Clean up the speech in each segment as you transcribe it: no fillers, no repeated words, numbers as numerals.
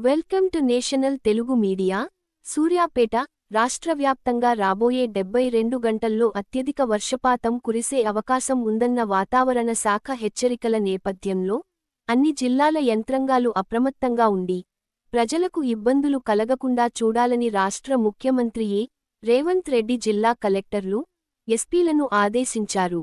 Welcome to national Telugu media. Suryapet రాష్ట్రవ్యాప్తంగా రాబోయే 72 గంటల్లో అత్యధిక వర్షపాతం కురిసే అవకాశం ఉందన్న వాతావరణ శాఖ హెచ్చరికల నేపథ్యంలో అన్ని జిల్లాల యంత్రాంగాలు అప్రమత్తంగా ఉండి ప్రజలకు ఇబ్బందులు కలగకుండా చూడాలని రాష్ట్ర ముఖ్యమంత్రి రేవంత్ రెడ్డి జిల్లా కలెక్టర్లు, ఎస్పీలను ఆదేశించారు.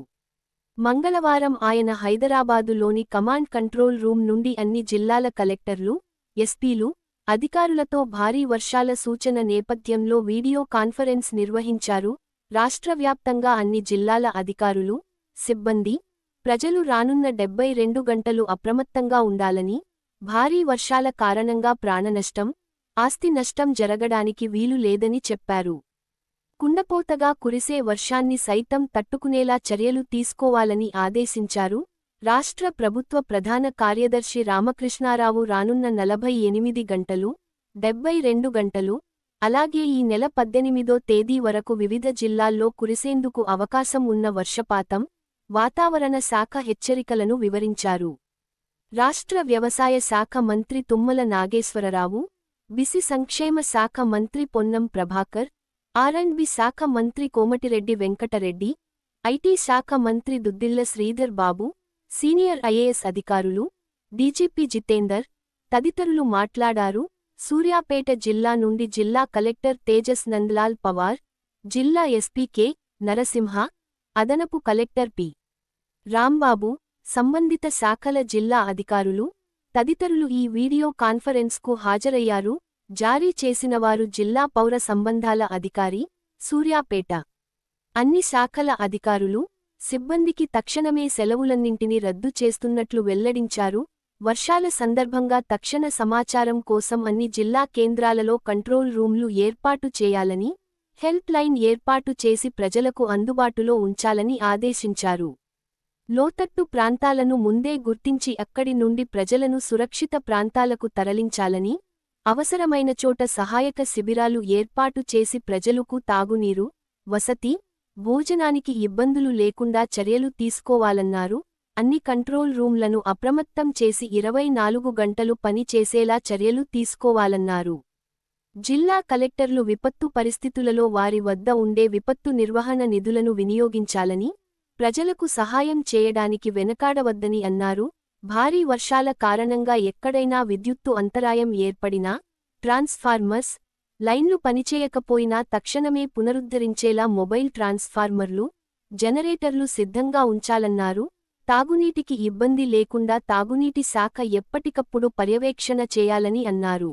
మంగళవారం ఆయన హైదరాబాదులోని కమాండ్ కంట్రోల్ రూమ్ నుండి అన్ని జిల్లాల కలెక్టర్లు, ఎస్పీలు, అధికారులతో భారీ వర్షాల సూచన నేపథ్యంలో వీడియో కాన్ఫరెన్స్ నిర్వహించారు. రాష్ట్రవ్యాప్తంగా అన్ని జిల్లాల అధికారులు, సిబ్బంది, ప్రజలు రానున్న 72 గంటలు అప్రమత్తంగా ఉండాలని, భారీ వర్షాల కారణంగా ప్రాణనష్టం, ఆస్తి నష్టం జరగడానికి వీలు లేదని చెప్పారు. కుండపోతగా కురిసే వర్షాన్ని సైతం తట్టుకునేలా చర్యలు తీసుకోవాలని ఆదేశించారు. రాష్ట్ర ప్రభుత్వ ప్రధాన కార్యదర్శి రామకృష్ణారావు రానున్న 48 గంటలు, 72 గంటలు, అలాగే ఈ నెల 18వ తేదీ వరకు వివిధ జిల్లాల్లో కురిసేందుకు అవకాశం ఉన్న వర్షపాతం, వాతావరణ శాఖ హెచ్చరికలను వివరించారు. రాష్ట్ర వ్యవసాయ శాఖ మంత్రి తుమ్మల నాగేశ్వరరావు, బీసీ సంక్షేమ శాఖ మంత్రి పొన్నం ప్రభాకర్, ఆర్&బి శాఖ మంత్రి కోమటిరెడ్డి వెంకటరెడ్డి, ఐటీ శాఖ మంత్రి దుద్దిళ్ల శ్రీధర్ బాబు, సీనియర్ ఐఏఎస్ అధికారులు, డీజీపీ జితేందర్ తదితరులు మాట్లాడారు. సూర్యాపేట జిల్లా నుండి జిల్లా కలెక్టర్ తేజస్ నందలాల్ పవార్, జిల్లా ఎస్పీ కె. నరసింహ, అదనపు కలెక్టర్ పి. రాంబాబు, సంబంధిత శాఖల జిల్లా అధికారులు తదితరులు ఈ వీడియో కాన్ఫరెన్స్కు హాజరయ్యారు. జారీ చేసినవారు జిల్లా పౌర సంబంధాల అధికారి, సూర్యాపేట. అన్ని శాఖల అధికారులు, సిబ్బందికి తక్షణమే సెలవులన్నింటినీ రద్దు చేస్తున్నట్లు వెల్లడించారు. వర్షాల సందర్భంగా తక్షణ సమాచారం కోసం అన్ని జిల్లా కేంద్రాలలో కంట్రోల్ రూమ్లు ఏర్పాటు చేయాలని, హెల్ప్ లైన్ ఏర్పాటు చేసి ప్రజలకు అందుబాటులో ఉంచాలని ఆదేశించారు. లోతట్టు ప్రాంతాలను ముందే గుర్తించి అక్కడి నుండి ప్రజలను సురక్షిత ప్రాంతాలకు తరలించాలని, అవసరమైన చోట సహాయక శిబిరాలు ఏర్పాటు చేసి ప్రజలకు తాగునీరు, వసతి, భోజనానికి ఇబ్బందులు లేకుండా చర్యలు తీసుకోవాలన్నారు. అన్ని కంట్రోల్ రూమ్లను అప్రమత్తం చేసి 24 గంటలు పని చేసేలా చర్యలు తీసుకోవాలన్నారు. జిల్లా కలెక్టర్లు విపత్తు పరిస్థితులలో వారి వద్ద ఉండే విపత్తు నిర్వహణ నిధులను వినియోగించాలని, ప్రజలకు సహాయం చేయడానికి వెనకాడవద్దని అన్నారు. భారీ వర్షాల కారణంగా ఎక్కడైనా విద్యుత్తు అంతరాయం ఏర్పడినా, ట్రాన్స్ఫార్మర్స్, లైన్లు పనిచేయకపోయినా తక్షణమే పునరుద్ధరించేలా మొబైల్ ట్రాన్స్ఫార్మర్లు, జనరేటర్లు సిద్ధంగా ఉంచాలన్నారు. తాగునీటికి ఇబ్బంది లేకుండా తాగునీటి శాఖ ఎప్పటికప్పుడు పర్యవేక్షణ చేయాలని అన్నారు.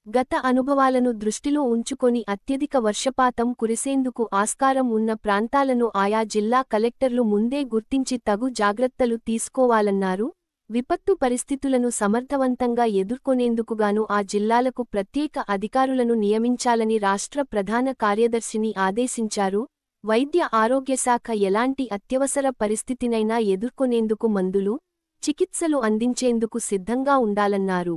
గత అనుభవాలను దృష్టిలో ఉంచుకొని అత్యధిక వర్షపాతం కురిసేందుకు ఆస్కారం ఉన్న ప్రాంతాలను ఆయా జిల్లా కలెక్టర్లు ముందే గుర్తించి తగు జాగ్రత్తలు తీసుకోవాలన్నారు. విపత్తు పరిస్థితులను సమర్థవంతంగా ఎదుర్కొనేందుకుగాను ఆ జిల్లాలకు ప్రత్యేక అధికారులను నియమించాలని రాష్ట్ర ప్రధాన కార్యదర్శిని ఆదేశించారు. వైద్య ఆరోగ్యశాఖ ఎలాంటి అత్యవసర పరిస్థితినైనా ఎదుర్కొనేందుకు మందులు, చికిత్సలు అందించేందుకు సిద్ధంగా ఉండాలన్నారు.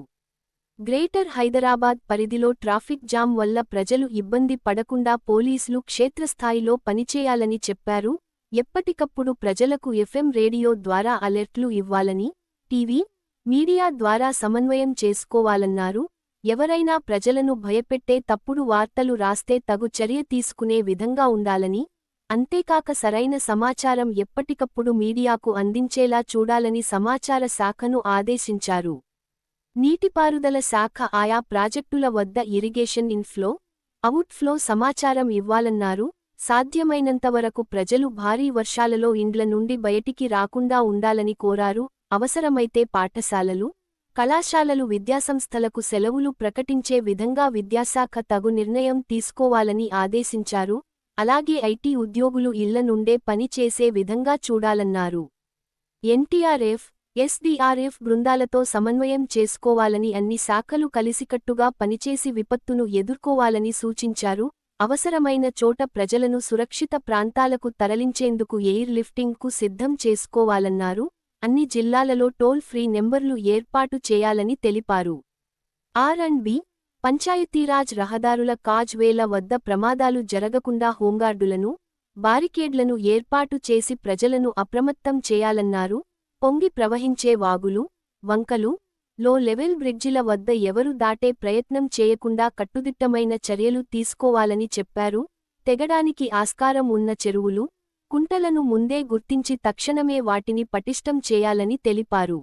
గ్రేటర్ హైదరాబాద్ పరిధిలో ట్రాఫిక్ జామ్ వల్ల ప్రజలు ఇబ్బంది పడకుండా పోలీసులు క్షేత్రస్థాయిలో పనిచేయాలని చెప్పారు. ఎప్పటికప్పుడు ప్రజలకు ఎఫ్ఎం రేడియో ద్వారా అలర్ట్లు ఇవ్వాలని, టీవీ, మీడియా ద్వారా సమన్వయం చేసుకోవాలన్నారు. ఎవరైనా ప్రజలను భయపెట్టే తప్పుడు వార్తలు రాస్తే తగు చర్య తీసుకునే విధంగా ఉండాలని, అంతేకాక సరైన సమాచారం ఎప్పటికప్పుడు మీడియాకు అందించేలా చూడాలని సమాచార శాఖను ఆదేశించారు. నీటిపారుదల శాఖ ఆయా ప్రాజెక్టుల వద్ద ఇరిగేషన్ ఇన్ఫ్లో, అవుట్ఫ్లో సమాచారం ఇవ్వాలన్నారు. సాధ్యమైనంతవరకు ప్రజలు భారీ వర్షాలలో ఇండ్ల నుండి బయటికి రాకుండా ఉండాలని కోరారు. అవసరమైతే పాఠశాలలు, కళాశాలలు, విద్యాసంస్థలకు సెలవులు ప్రకటించే విధంగా విద్యాశాఖ తగు నిర్ణయం తీసుకోవాలని ఆదేశించారు. అలాగే ఐటీ ఉద్యోగులు ఇళ్ల నుండే పని చేసే విధంగా చూడాలన్నారు. ఎన్టీఆర్ఎఫ్, ఎస్డీఆర్ఎఫ్ బృందాలతో సమన్వయం చేసుకోవాలని, అన్ని శాఖలు కలిసికట్టుగా పనిచేసి విపత్తును ఎదుర్కోవాలని సూచించారు. అవసరమైన చోట ప్రజలను సురక్షిత ప్రాంతాలకు తరలించేందుకు ఎయిర్ లిఫ్టింగ్కు సిద్ధం చేసుకోవాలన్నారు. అన్ని జిల్లాలలో టోల్ ఫ్రీ నెంబర్లు ఏర్పాటు చేయాలని తెలిపారు. ఆర్&బి, పంచాయతీరాజ్ రహదారుల కాజ్వేల వద్ద ప్రమాదాలు జరగకుండా హోంగార్డులను, బారికేడ్లను ఏర్పాటు చేసి ప్రజలను అప్రమత్తం చేయాలన్నారు. పొంగి ప్రవహించే వాగులు, వంకలు, లో లెవెల్ బ్రిడ్జిల వద్ద ఎవరు దాటే ప్రయత్నం చేయకుండా కట్టుదిట్టమైన చర్యలు తీసుకోవాలని చెప్పారు. తెగడానికి ఆస్కారం ఉన్న చెరువులు, కుంటలను ముందే గుర్తించి తక్షణమే వాటిని పటిష్టం చేయాలని తెలిపారు.